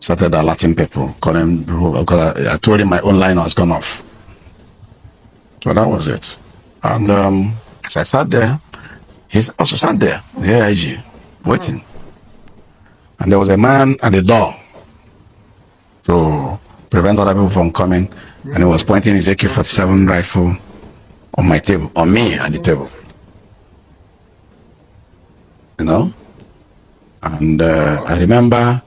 started alerting people, calling people, because I told him my own line has gone off. So that was it. And as I sat there, he also sat there, the AIG, waiting. And there was a man at the door to prevent other people from coming, and he was pointing his AK-47 rifle on my table, on me at the table. You know? And I remember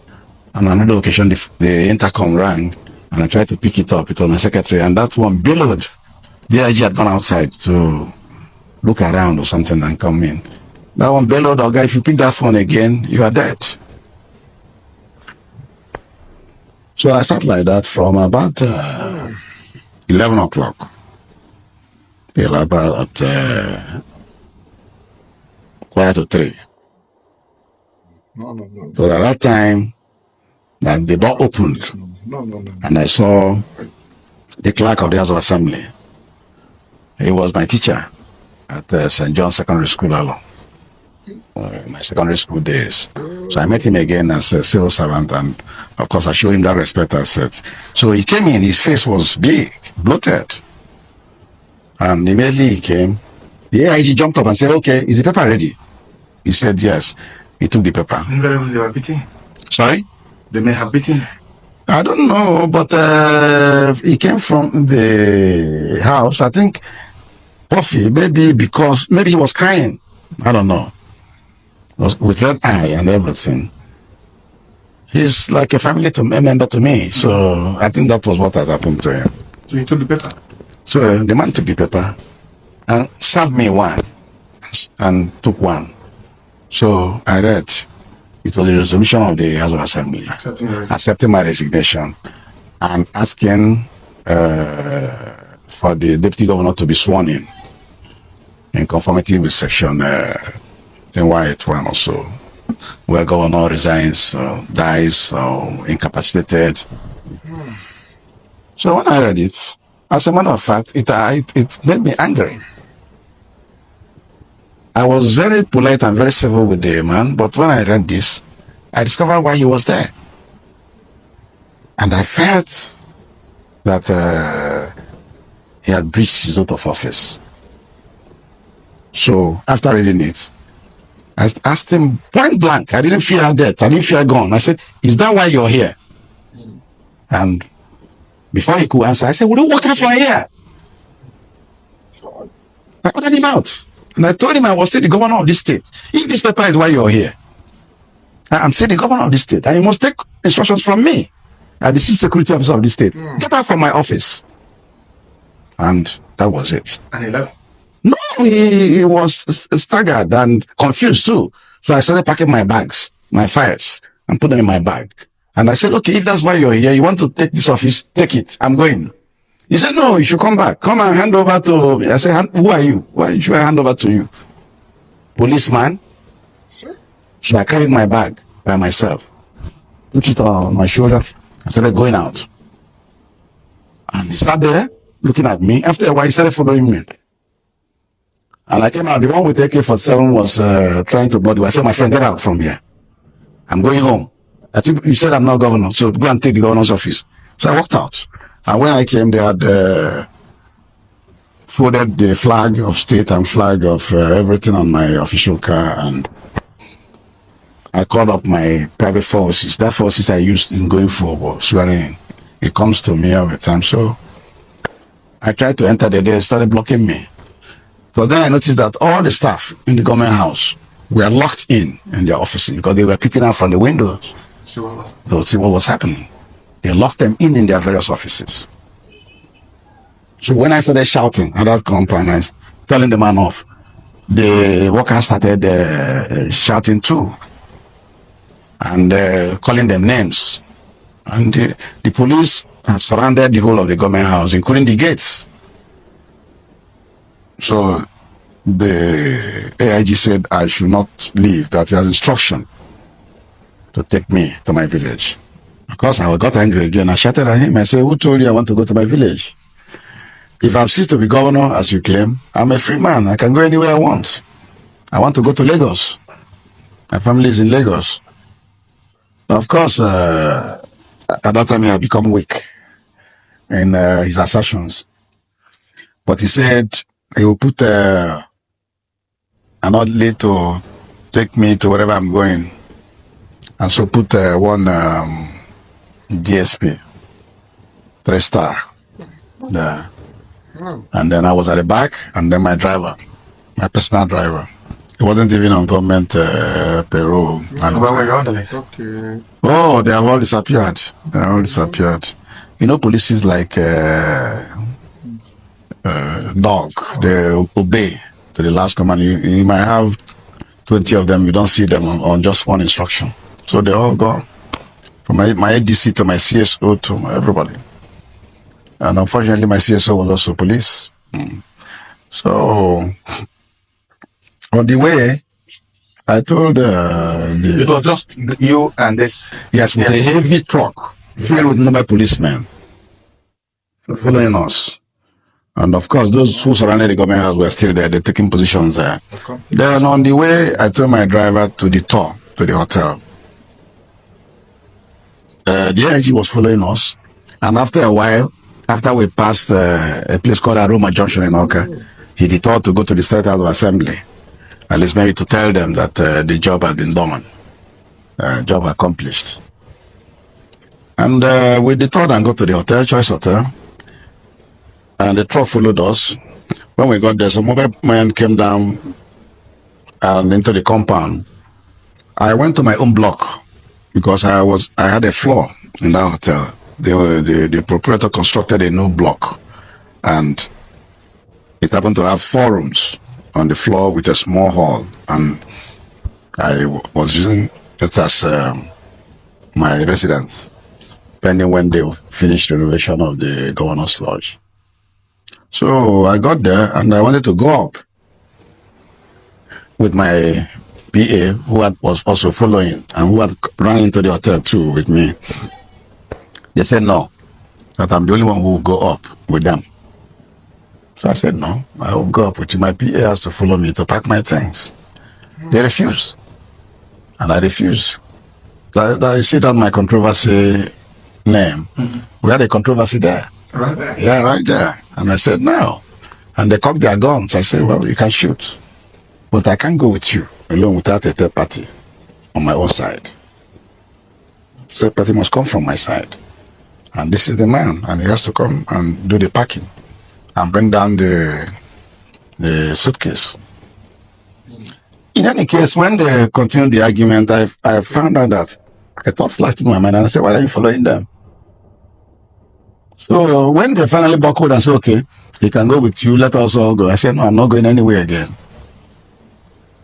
on another occasion, the intercom rang, and I tried to pick it up. It was my secretary, and that one bellowed. The AIG had gone outside to look around or something and come in. That one bellowed, "Oh, guy, if you pick that phone again, you are dead." So I sat like that from about 11 o'clock till about quarter to 3. So at that time, that the door opened, and I saw the clerk of the House of Assembly. He was my teacher at St. John's Secondary School alone. My secondary school days. So I met him again as a civil servant, and of course I showed him that respect I said. So he came in, his face was big, bloated. And immediately he came, the AIG jumped up and said, "Okay, is the paper ready?" He said yes. He took the paper. Invariably they were beating. Sorry? They may have beaten. I don't know, but he came from the house, I think, Puffy, maybe he was crying. I don't know. With red eye and everything. He's like a family member to me, so I think that was what had happened to him. So he took the paper? So the man took the paper and served me one and took one. So I read. It was the resolution of the House of Assembly accepting my resignation and asking for the deputy governor to be sworn in conformity with section 181 or so, where governor resigns, dies, or incapacitated. So when I read it, as a matter of fact, it made me angry. I was very polite and very civil with the man, but when I read this, I discovered why he was there. And I felt that he had breached his oath of office. So after reading it, I asked him point blank. I didn't fear death. I didn't fear gone. I said, "Is that why you're here?" And before he could answer, I said, "Will you walk out from here?" I ordered him out. And I told him I was still the governor of this state. If this paper is why you're here, I'm still the governor of this state. And you must take instructions from me. I'm the chief security officer of this state. Get out from my office. And that was it. And he left? No, he was staggered and confused too. So I started packing my bags, my files, and put them in my bag. And I said, "Okay, if that's why you're here, you want to take this office, take it. I'm going." He said, "No, you should come back. Come and hand over to me." I said, "Who are you? Why should I hand over to you?" "Policeman." Sir? So I carried my bag by myself, put it on my shoulder, and started going out. And he sat there looking at me. After a while, he started following me. And I came out. The one with AK-47 was trying to body. I said, "My friend, get out from here. I'm going home. I think you said I'm not governor, so go and take the governor's office." So I walked out. And when I came, they had folded the flag of state and flag of everything on my official car, and I called up my private forces. That forces I used in going for swearing in. It comes to me every time. So I tried to enter the day, started blocking me. So then I noticed that all the staff in the government house were locked in their offices because they were peeping out from the windows to see what was happening. They locked them in their various offices. So when I started shouting at that compound and telling the man off, the workers started shouting too and calling them names. And the police had surrounded the whole of the government house, including the gates. So the AIG said I should not leave, that he has instruction to take me to my village. Of course, I got angry again. I shouted at him. I said, "Who told you I want to go to my village? If I'm still to be governor, as you claim, I'm a free man. I can go anywhere I want. I want to go to Lagos. My family is in Lagos." Of course, At that time, he had become weak in his assertions. But he said he will put an orderly to take me to wherever I'm going. And so put one DSP, 3-star there. And then I was at the back, and then my driver, my personal driver. It wasn't even on government payroll. And where were your others? Okay. Oh, they have all disappeared. They have all disappeared. You know, police is like dog. They obey to the last command. You might have 20 of them. You don't see them on just one instruction. So they're all gone. From my ADC to my CSO to everybody. And unfortunately, my CSO was also police. So on the way, I told It was just you and this. yes, with a heavy truck filled with number policemen following us. And of course, those who surrounded the government house were still there. They're taking positions there. Then on the way, I told my driver to the tour, to the hotel. The AIG was following us. And after a while, after we passed a place called Aroma Junction in Oka, he detoured to go to the State House of Assembly. At least maybe to tell them that the job had been done. Job accomplished. And we detoured and got to the hotel, Choice Hotel. And the truck followed us. When we got there, some mobile man came down and into the compound. I went to my own block because I had a floor in that hotel. The proprietor constructed a new block, and it happened to have 4 rooms on the floor with a small hall, and I was using it as my residence, pending when they finished the renovation of the governor's lodge. So I got there and I wanted to go up with my PA, who was also following and who had run into the hotel too with me. They said no, that I'm the only one who will go up with them. So I said no, I will go up with you. My PA has to follow me to pack my things. They refused, and I refused. I see that my controversy name. We had a controversy there. Right there. Yeah, right there. And I said no. And they cocked their guns. I said, well, you can shoot, but I can't go with you alone without a third party on my own side. Third party must come from my side. And this is the man, and he has to come and do the packing and bring down the suitcase. In any case, when they continued the argument, I found out that a thought flashed in my mind, and I said, why are you following them? So when they finally buckled and said, okay, he can go with you, let us all go. I said, no, I'm not going anywhere again.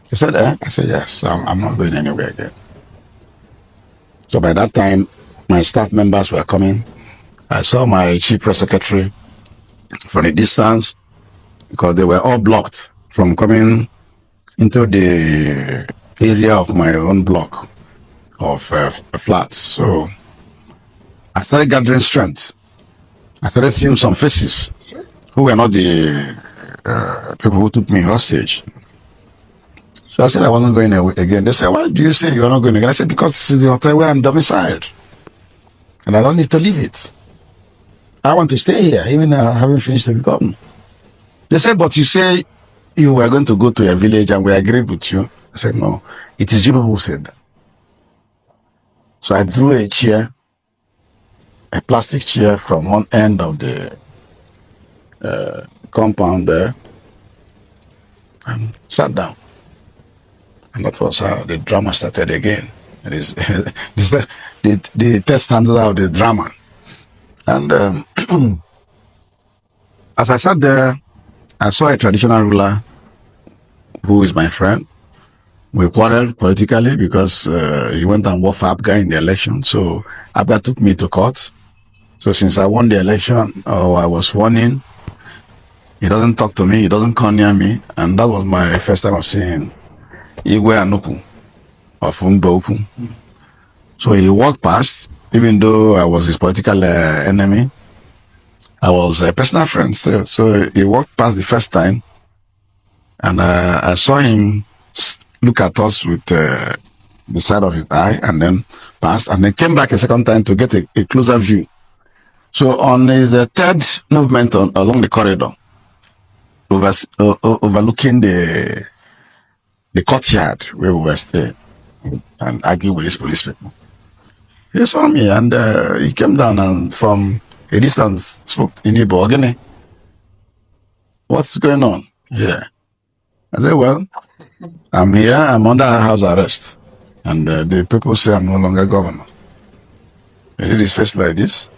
He said, eh? I said, yes, I'm not going anywhere again. So by that time, my staff members were coming. I saw my chief press secretary from a distance because they were all blocked from coming into the area of my own block of flats. So I started gathering strength. I started seeing some faces who were not the people who took me hostage. So I said I wasn't going again. They said, why do you say you're not going again? I said, because this is the hotel where I'm domiciled. And I don't need to leave it. I want to stay here, even though I haven't finished the government. They said, but you say you were going to go to a village and we agreed with you. I said, no, it is you who said that. So I drew a chair, a plastic chair from one end of the compound there and sat down. And that was how the drama started again. It is the test handle of the drama. And as I sat there, I saw a traditional ruler who is my friend. We quarreled politically because he went and worked for Abga in the election. So Abga took me to court. So since I won the election, or I was sworn in, he doesn't talk to me, he doesn't come near me. And that was my first time of seeing Igwe Anupu of Umboku. So he walked past, even though I was his political enemy. I was a personal friend still. So he walked past the first time, and I saw him look at us with the side of his eye, and then passed, and then came back a second time to get a closer view. So on his third movement along the corridor, overlooking the courtyard where we were staying and arguing with this policeman, he saw me, and he came down and from a distance spoke in Igbo. What's going on? Yeah. I said, well, I'm here, I'm under house arrest. And the people say I'm no longer governor. He did his face like this.